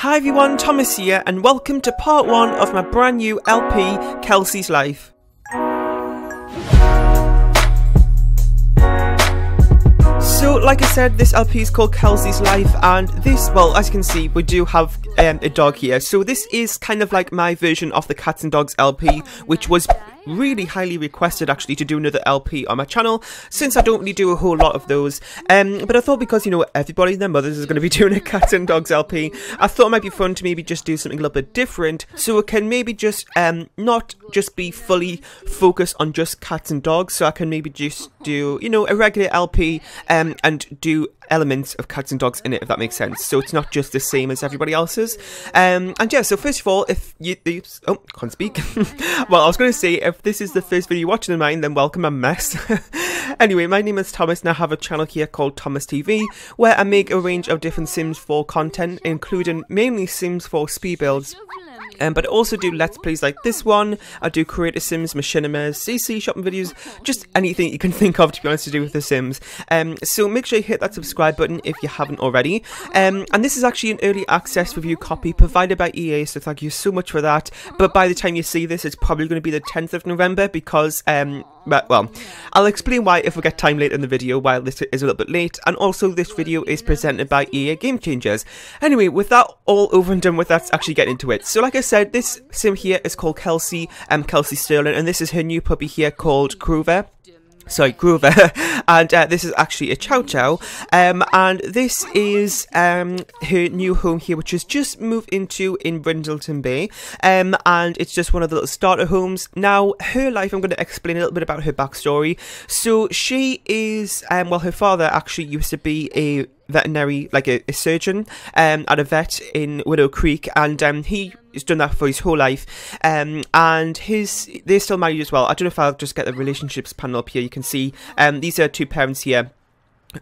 Hi everyone, Thomas here, and welcome to part 1 of my brand new LP, Kelsey's Life. So, like I said, this LP is called Kelsey's Life, and this, well, as you can see, we do have a dog here. So this is kind of like my version of the Cats and Dogs LP, which was really highly requested actually to do another LP on my channel, since I don't really do a whole lot of those. But I thought because, you know, everybody and their mothers is going to be doing a Cats and Dogs LP, I thought it might be fun to maybe just do something a little bit different, so it can maybe just not just be fully focused on just cats and dogs, so I can maybe just do, you know, a regular LP and do elements of cats and dogs in it, if that makes sense, so it's not just the same as everybody else's. And yeah, so first of all, if you can't speak well, I was going to say, if this is the first video you're watching of mine, then welcome, I'm a mess. Anyway, my name is Thomas and I have a channel here called Thomas TV, where I make a range of different Sims 4 content, including mainly Sims 4 speed builds. But I also do Let's Plays like this one. I do Creator Sims, Machinimas, CC shopping videos, just anything you can think of, to be honest, to do with The Sims. So make sure you hit that subscribe button if you haven't already. And this is actually an early access review copy provided by EA, so thank you so much for that. But by the time you see this, it's probably going to be the 10th of November because, well, I'll explain why if we get time later in the video, while this is a little bit late. And also, this video is presented by EA Game Changers. Anyway, with that all over and done with, let's actually get into it. So like I said, this sim here is called Kelsey, Kelsey Sterling, and this is her new puppy here called Grover. And this is actually a Chow Chow, and this is her new home here, which has just moved into in Brindleton Bay, and it's just one of the little starter homes. Now, her life, I'm going to explain a little bit about her backstory. So she is, well, her father actually used to be a veterinary, like a surgeon at a vet in Widow Creek, and he's done that for his whole life, and they're still married as well. I don't know if I'll just get the relationships panel up here. You can see these are two parents here,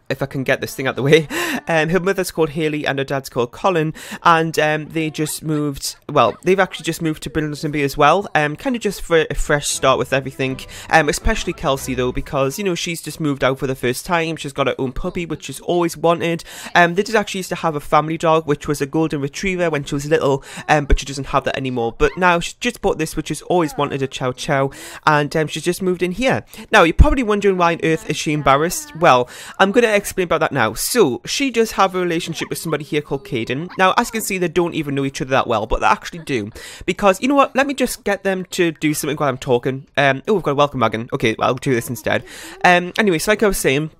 if I can get this thing out the way. Her mother's called Haley and her dad's called Colin, and they just moved, well, they've actually just moved to Brindleton Bay as well, kind of just for a fresh start with everything, especially Kelsey though, because, you know, she's just moved out for the first time. She's got her own puppy, which she's always wanted. They did actually used to have a family dog, which was a golden retriever when she was little, but she doesn't have that anymore. But now she's just bought this, which she's always wanted, a Chow Chow, and she's just moved in here. Now, you're probably wondering why on earth is she embarrassed? Well, I'm going to explain about that now. So she does have a relationship with somebody here called Caden. Now, as you can see, they don't even know each other that well, but they actually do, because, you know what, let me just get them to do something while I'm talking. Oh, we've got a welcome wagon. Okay, well, I'll do this instead. Anyway, so like I was saying,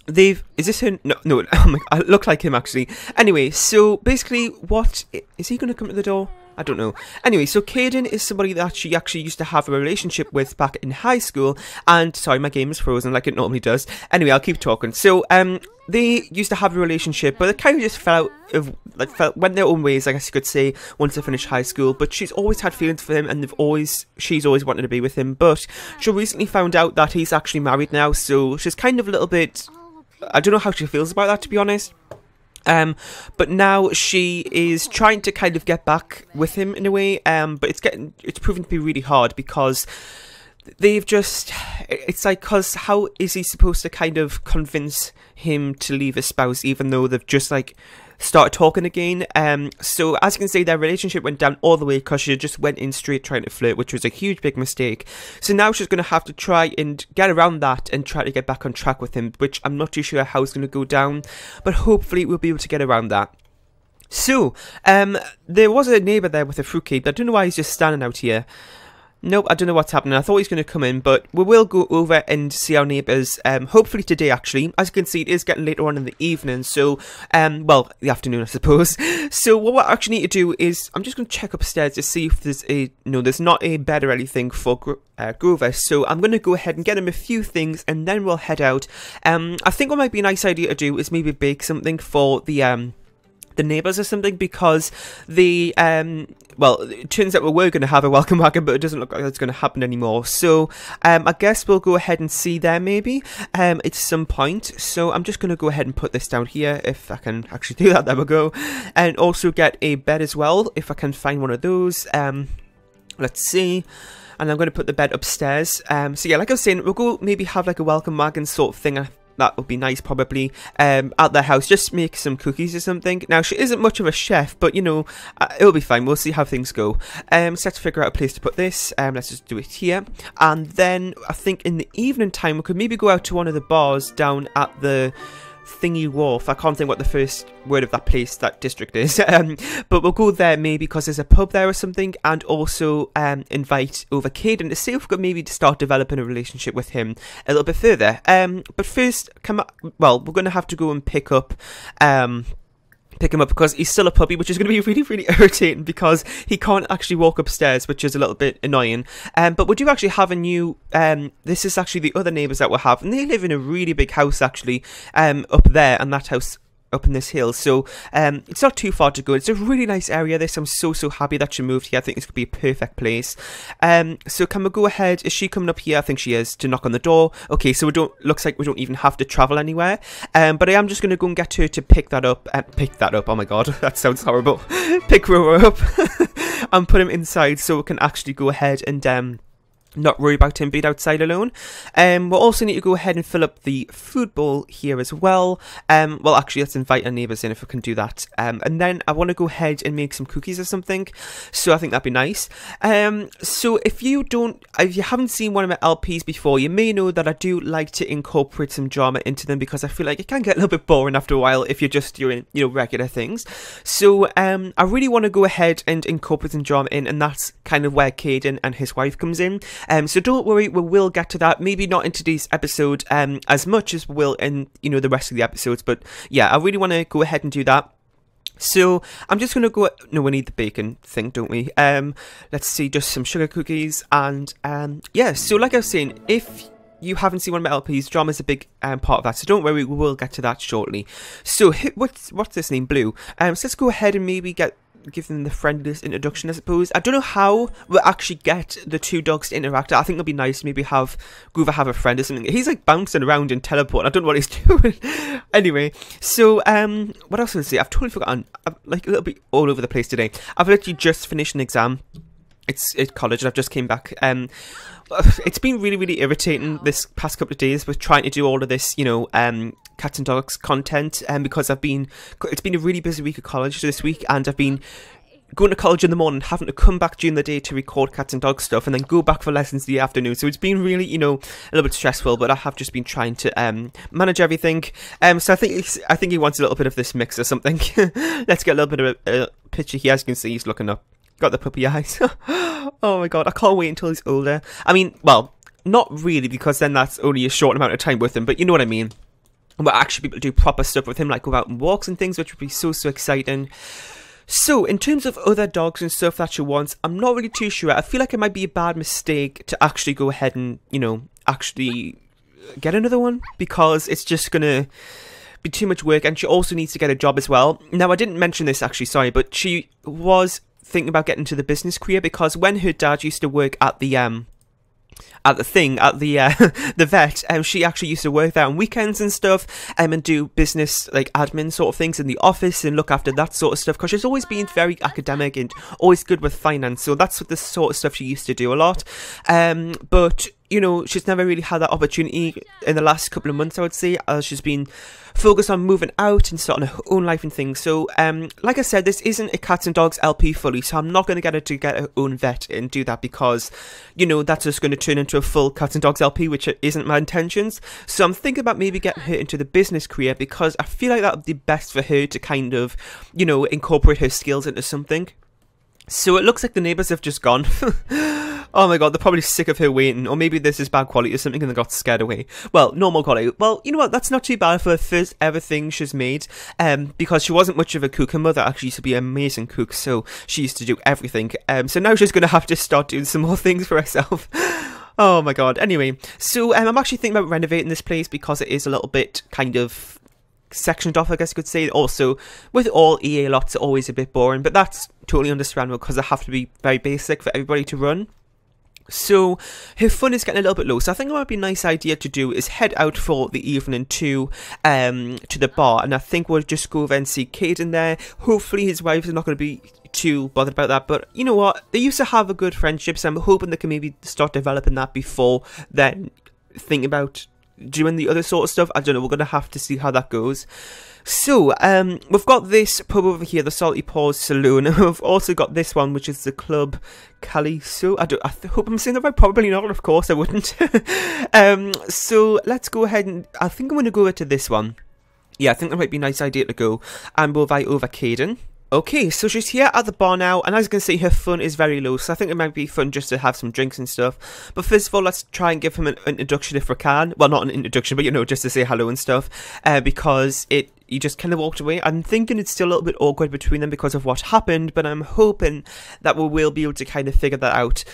is this him? No, oh my, I look like him actually. Anyway, so basically, what is he going to come to the door? I don't know. Anyway, so Caden is somebody that she actually used to have a relationship with back in high school, and sorry, my game is frozen like it normally does. Anyway, I'll keep talking. So, they used to have a relationship, but it kind of just went their own ways, I guess you could say, once they finished high school. But she's always had feelings for him, and she's always wanted to be with him. But she recently found out that he's actually married now, so she's kind of a little bit, I don't know how she feels about that, to be honest. But now she is trying to kind of get back with him in a way, but it's proven to be really hard, because it's like, cause how is he supposed to kind of convince him to leave his spouse, even though they've just like started talking again? So as you can see, their relationship went down all the way because she just went in straight trying to flirt, which was a huge big mistake. So now she's going to have to try and get around that and try to get back on track with him, which I'm not too sure how it's going to go down, but hopefully we'll be able to get around that. So there was a neighbour there with a fruitcake, but I don't know why he's just standing out here. Nope, I don't know what's happening. I thought he was going to come in, but we will go over and see our neighbours, hopefully today, actually. As you can see, it is getting later on in the evening, so, well, the afternoon, I suppose. So what I actually need to do is, I'm just going to check upstairs to see if there's there's not a bed or anything for Grover, so I'm going to go ahead and get him a few things, and then we'll head out. I think what might be a nice idea to do is maybe bake something for the neighbours or something, because well, it turns out we were going to have a welcome wagon, but it doesn't look like that's going to happen anymore. So I guess we'll go ahead and see there maybe at some point. So I'm just going to go ahead and put this down here, if I can actually do that. There we go. And also get a bed as well, if I can find one of those. Let's see. And I'm going to put the bed upstairs. So yeah, like I was saying, we'll go maybe have like a welcome wagon sort of thing. that would be nice probably, at their house, just make some cookies or something. Now, she isn't much of a chef, but, you know, it'll be fine. We'll see how things go. So let's figure out a place to put this. Let's just do it here. And then I think in the evening time, we could maybe go out to one of the bars down at the Thingy Wharf. I can't think what the first word of that place, that district is, but we'll go there maybe because there's a pub there or something, and also invite over Caden to see if we could maybe start developing a relationship with him a little bit further. But first, we're going to have to go and pick him up because he's still a puppy, which is going to be really, really irritating because he can't actually walk upstairs, which is a little bit annoying. But we do actually have a new, this is actually the other neighbours that we have, and they live in a really big house actually, up there, and that house up in this hill, so it's not too far to go. It's a really nice area this. I'm so happy that she moved here. I think this could be a perfect place. So can we go ahead? Is she coming up here? I think she is, to knock on the door. Okay, so looks like we don't even have to travel anywhere, but I am just going to go and get her to pick that up, oh my god, that sounds horrible. Pick Rover up and put him inside so we can actually go ahead and not worry about him being outside alone. We'll also need to go ahead and fill up the food bowl here as well. Well, actually, let's invite our neighbours in if we can do that. And then I want to go ahead and make some cookies or something. So I think that'd be nice. So if you haven't seen one of my LPs before, you may know that I do like to incorporate some drama into them because I feel like it can get a little bit boring after a while if you're just doing, you know, regular things. So I really want to go ahead and incorporate some drama in, and that's kind of where Caden and his wife comes in. So don't worry, we will get to that. Maybe not in today's episode as much as we will in, you know, the rest of the episodes. But yeah, I really want to go ahead and do that. So I'm just going to go... No, we need the bacon thing, don't we? Let's see, just some sugar cookies. And yeah, so like I was saying, if you haven't seen one of my LPs, drama is a big part of that. So don't worry, we will get to that shortly. So what's this name? Blue. So let's go ahead and maybe give them the friendliest introduction, I suppose. I don't know how we'll actually get the two dogs to interact. I think it'll be nice maybe have Groover have a friend or something. He's like bouncing around and teleporting. I don't know what he's doing. Anyway, so what else was I say? I've totally forgotten. I'm like a little bit all over the place today. I've literally just finished an exam. It's at college and I've just came back. It's been really, really irritating this past couple of days with trying to do all of this, you know, cats and dogs content, because it's been a really busy week at college this week, and I've been going to college in the morning, having to come back during the day to record cats and dog stuff, and then go back for lessons in the afternoon. So it's been really, you know, a little bit stressful, but I have just been trying to manage everything. So I think he wants a little bit of this mix or something. Let's get a little bit of a picture here. As you can see, he's looking up. Got the puppy eyes. Oh my god, I can't wait until he's older. I mean, well, not really, because then that's only a short amount of time with him, but you know what I mean. We'll actually be able to do proper stuff with him, like go out and walks and things, which would be so exciting. So, in terms of other dogs and stuff that she wants, I'm not really too sure. I feel like it might be a bad mistake to actually go ahead and, you know, actually get another one, because it's just gonna be too much work, and she also needs to get a job as well. Now, I didn't mention this actually, sorry, but she was thinking about getting into the business career, because when her dad used to work at the the vet, she actually used to work there on weekends and stuff, and do business, like admin sort of things in the office and look after that sort of stuff, because she's always been very academic and always good with finance, so that's what the sort of stuff she used to do a lot. But you know, she's never really had that opportunity in the last couple of months, I would say, as she's been focused on moving out and starting her own life and things. So, like I said, this isn't a cats and dogs LP fully, so I'm not going to get her to get her own vet and do that, because, you know, that's just going to turn into a full cats and dogs LP, which isn't my intentions. So I'm thinking about maybe getting her into the business career, because I feel like that would be best for her to kind of, you know, incorporate her skills into something. So it looks like the neighbours have just gone. Oh my god, they're probably sick of her waiting, or maybe this is bad quality or something and they got scared away. Well, normal quality. Well, you know what, that's not too bad for the first ever thing she's made, because she wasn't much of a cook. Her mother actually used to be an amazing cook, so she used to do everything. So now she's going to have to start doing some more things for herself. Oh my god. Anyway, so I'm actually thinking about renovating this place, because it is a little bit kind of sectioned off, I guess you could say. Also, with all EA lots, are always a bit boring, but that's totally understandable, because they have to be very basic for everybody to run. So her fun is getting a little bit low, so I think what might be a nice idea to do is head out for the evening to the bar, and I think we'll just go over and see Caden there. Hopefully his wife is not going to be too bothered about that, but you know what, they used to have a good friendship, so I'm hoping they can maybe start developing that before then think about doing the other sort of stuff. I don't know, we're going to have to see how that goes. So, we've got this pub over here, the Salty Paws Saloon. We've also got this one, which is the Club Caliso. I hope I'm saying that right. Probably not, of course I wouldn't. So, let's go ahead and, I think I'm going to go to this one. Yeah, I think that might be a nice idea to go. And we'll invite over Caden. Okay, so she's here at the bar now, and as you can see, her fun is very low, so I think it might be fun just to have some drinks and stuff. But first of all, let's try and give him an introduction if we can. Well, not an introduction, but, you know, just to say hello and stuff, because he just kind of walked away. I'm thinking it's still a little bit awkward between them because of what happened, but I'm hoping that we will be able to kind of figure that out.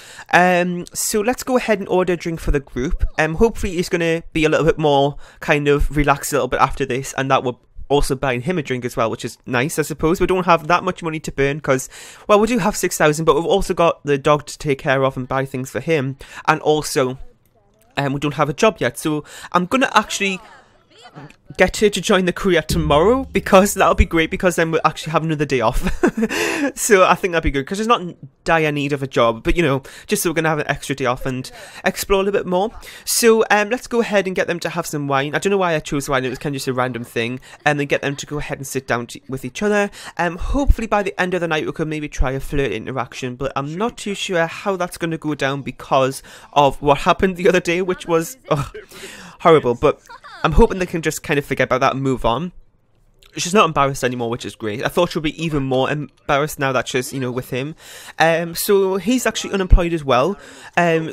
So let's go ahead and order a drink for the group. Hopefully he's going to be a little bit more kind of relaxed a little bit after this, and that will also buying him a drink as well, which is nice, I suppose. We don't have that much money to burn because, well, we do have 6,000, but we've also got the dog to take care of and buy things for him, and also we don't have a job yet, so I'm gonna actually get her to join the career tomorrow, because that'll be great, because then we'll actually have another day off. So I think that'd be good, because there's not dire need of a job, but, you know, just so we're going to have an extra day off and explore a little bit more. So let's go ahead and get them to have some wine. I don't know why I chose wine, it was kind of just a random thing, and then get them to go ahead and sit down with each other. Hopefully by the end of the night we could maybe try a flirt interaction, but I'm not too sure how that's going to go down because of what happened the other day, which was horrible, but I'm hoping they can just kind of forget about that and move on. She's not embarrassed anymore, which is great. I thought she'll be even more embarrassed now that she's, you know, with him. So he's actually unemployed as well.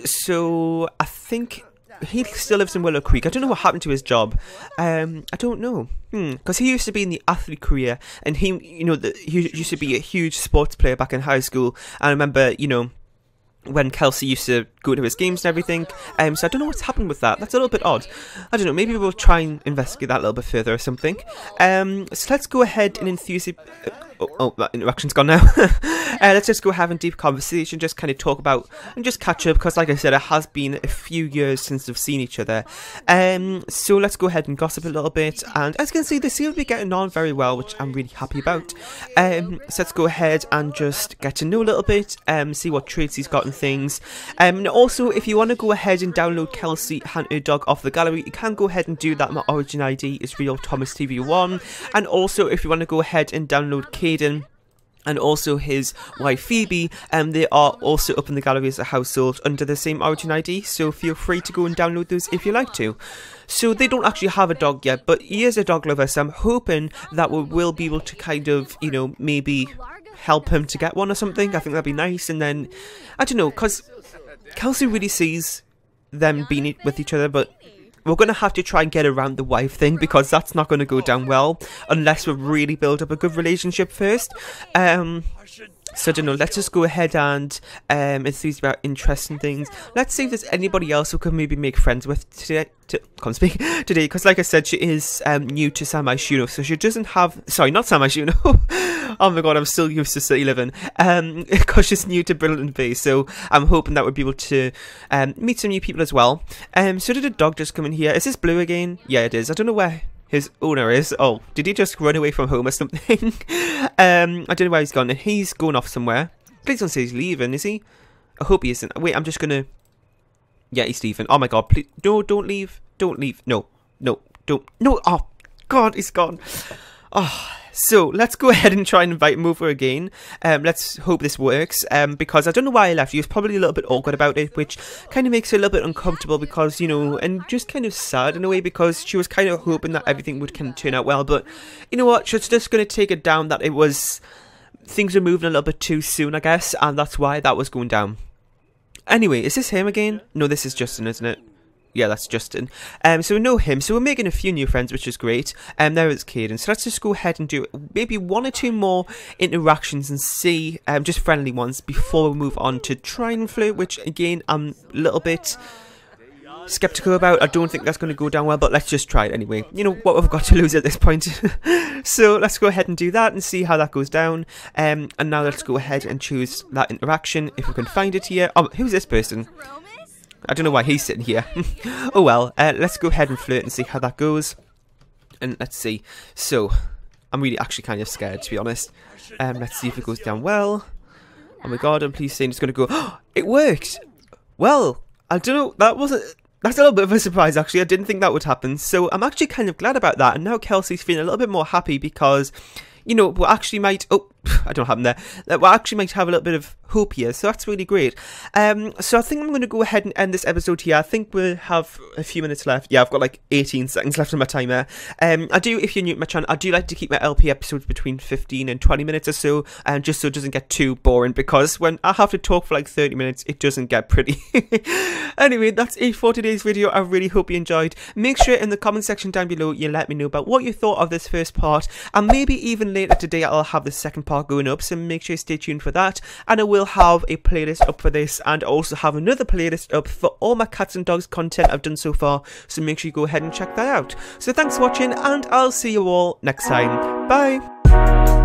So I think he still lives in Willow Creek. I don't know what happened to his job. I don't know. Because he used to be in the athlete career, and he, you know, he used to be a huge sports player back in high school. I remember, you know, when Kelsey used to go to his games and everything. So I don't know what's happened with that. That's a little bit odd. I don't know, maybe we'll try and investigate that a little bit further or something. So let's go ahead and that interaction's gone now. Let's just go have a deep conversation, just kind of talk about and just catch up, because like I said, it has been a few years since we've seen each other. So let's go ahead and gossip a little bit, and as you can see, they seem to be getting on very well, which I'm really happy about. So let's go ahead and just get to know a little bit, see what traits he's got and things. And also, if you want to go ahead and download Kelsey and her dog off the gallery, you can go ahead and do that. My origin ID is Real Thomas TV1, and also if you want to go ahead and download Caden and also his wife Phoebe, they are also up in the gallery as a household under the same origin ID, so feel free to go and download those if you like to. So they don't actually have a dog yet, but he is a dog lover, so I'm hoping that we will be able to kind of, you know, maybe help him to get one or something. I think that'd be nice. And then, I don't know, because Kelsey really sees them being with each other, but we're going to have to try and get around the wife thing, because that's not going to go down well unless we really build up a good relationship first. So I don't know, let's just go ahead and enthuse about interesting things. Let's see if there's anybody else who can maybe make friends with today, because like I said, she is new to Sami Shuno, so she doesn't have, sorry, not Sami Shuno. Oh my god, I'm still used to City Living, because she's new to Brilliant Bay, so I'm hoping that we'll be able to meet some new people as well. So did a dog just come in here? Is this Blue again? Yeah, it is. I don't know where his owner is. Oh, did he just run away from home or something? I don't know where he's gone. He's going off somewhere. Please don't say he's leaving, is he? I hope he isn't. Wait, I'm just gonna... Yeah, he's leaving. Oh my god, please. No, don't leave. Don't leave. No. No, don't. No, oh, god, he's gone. Oh, so let's go ahead and try and invite him over again. Let's hope this works, because I don't know why I left. He was probably a little bit awkward about it, which kind of makes her a little bit uncomfortable, because, you know, and just kind of sad in a way, because she was kind of hoping that everything would kind of turn out well, but you know what, she's just going to take it down that it was, things were moving a little bit too soon, I guess, and that's why that was going down. Anyway, is this him again? No, this is Justin, isn't it? Yeah, that's Justin. So we know him, so we're making a few new friends, which is great. There is Caden, so let's just go ahead and do maybe one or two more interactions and see, just friendly ones, before we move on to try and flirt, which again, I'm a little bit skeptical about. I don't think that's going to go down well, but let's just try it anyway. You know what we've got to lose at this point. So let's go ahead and do that and see how that goes down. And now let's go ahead and choose that interaction, if we can find it here. Oh, who's this person? I don't know why he's sitting here. Oh well, let's go ahead and flirt and see how that goes. And let's see. So, I'm really actually kind of scared, to be honest. Let's see if it goes down well. Oh my god, I'm please saying it's going to go... Oh, it worked! Well, I don't know, that wasn't... That's a little bit of a surprise, actually. I didn't think that would happen. So I'm actually kind of glad about that. And now Kelsey's feeling a little bit more happy because, you know, we actually might... Oh, I don't have them there. We actually might have a little bit of hope here. So that's really great. So I think I'm going to go ahead and end this episode here. I think we'll have a few minutes left. Yeah, I've got like 18 seconds left on my timer. I do, if you're new to my channel, I do like to keep my LP episodes between 15 and 20 minutes or so. Just so it doesn't get too boring. Because when I have to talk for like 30 minutes, it doesn't get pretty. Anyway, that's it for today's video. I really hope you enjoyed. Make sure in the comment section down below you let me know about what you thought of this first part, and maybe even later today I'll have the second part going up, so make sure you stay tuned for that. And I will have a playlist up for this, and also have another playlist up for all my cats and dogs content I've done so far, so make sure you go ahead and check that out. So thanks for watching, and I'll see you all next time. Bye!